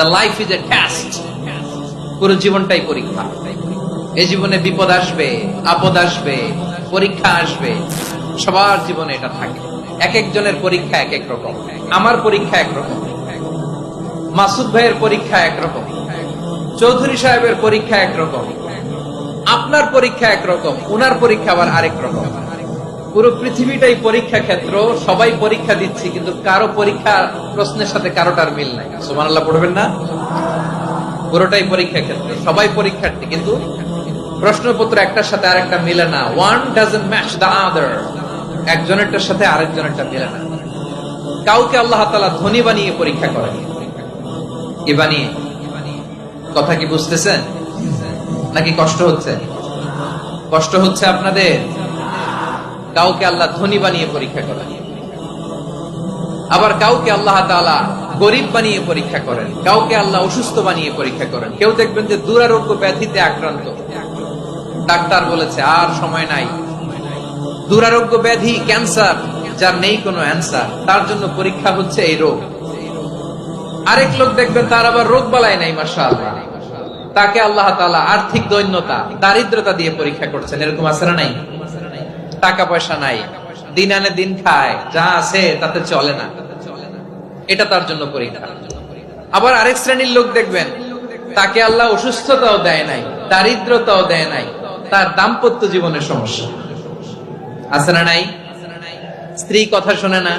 The life is a test. পুরো জীবনটাই পরীক্ষা। এই জীবনে বিপদ আসবে, আপদ আসবে, পরীক্ষা আসবে, সবার জীবনে এটা থাকে। এক একজনের পরীক্ষা এক এক রকম। আমার পরীক্ষা একরকম, মাসুদ ভাইয়ের পরীক্ষা একরকম, চৌধুরী সাহেবের পরীক্ষা একরকম, আপনার পরীক্ষা একরকম, উনার পরীক্ষা আবার আরেক রকম। পুরো পৃথিবীটাই পরীক্ষা ক্ষেত্র, সবাই পরীক্ষা দিচ্ছি, কিন্তু কারো পরীক্ষা প্রশ্নের সাথে কারোটার মিল নাই। সুবহানাল্লাহ পড়বেন না? পুরোটাই পরীক্ষা ক্ষেত্র, সবাই পরীক্ষার্থী, কিন্তু প্রশ্নপত্র একটার সাথে আরেকটা মিলে না। One doesn't match the other. একজনেরটার সাথে আরেকজনেরটা মিলে না। কাউকে আল্লাহ তাআলা ধনী বানিয়ে পরীক্ষা করেন। কি বানিয়ে? কথা কি বুঝতেছেন নাকি কষ্ট হচ্ছে? কষ্ট হচ্ছে আপনাদের? কাউকে আল্লাহ ধনী বানিয়ে পরীক্ষা করেন, আবার কাউকে আল্লাহ তাআলা গরিব বানিয়ে পরীক্ষা করেন, কাউকে আল্লাহ অসুস্থ বানিয়ে পরীক্ষা করেন। কেউ দেখবেন যে দুরারোগ্য ব্যাধিতে আক্রান্ত, ডাক্তার বলেছে আর সময় নাই, দুরারোগ্য ব্যাধি, ক্যান্সার, যার নেই কোনো অ্যান্সার, তার জন্য পরীক্ষা হচ্ছে এই রোগ। আরেক লোক দেখবেন তার আবার রোগ বালাই নাই, মাশাআল্লাহ, তাকে আল্লাহ তাআলা আর্থিক দৈন্যতা, দারিদ্রতা দিয়ে পরীক্ষা করছেন। এরকম আছে না নাই? টাকা পয়সা নাই, দিন আনে দিন খায়, যা আছে তাতে চলে না, এটা তার জন্য পরীক্ষা। আবার আরেক শ্রেণীর লোক দেখবেন তাকে আল্লাহ অসুস্থতাও দেয় নাই, দারিদ্রতাও দেয় নাই, তার দাম্পত্য জীবনের সমস্যা আছে না নাই? স্ত্রী কথা শোনে না,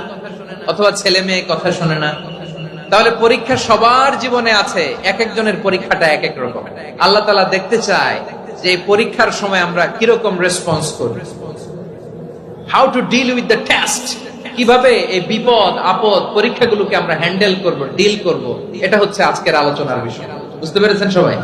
অথবা ছেলে মেয়ে কথা শোনে না। তাহলে পরীক্ষা সবার জীবনে আছে, এক একজনের পরীক্ষাটা এক এক রকম। আল্লাহ তাআলা দেখতে চায় যে এই পরীক্ষার সময় আমরা কিরকম রেসপন্স করব, how to deal with the test, কিভাবে এই বিপদ আপদ পরীক্ষাগুলোকে আমরা হ্যান্ডেল করব, ডিল করব। এটা হচ্ছে আজকের আলোচনার বিষয়। বুঝতে পেরেছেন সবাই?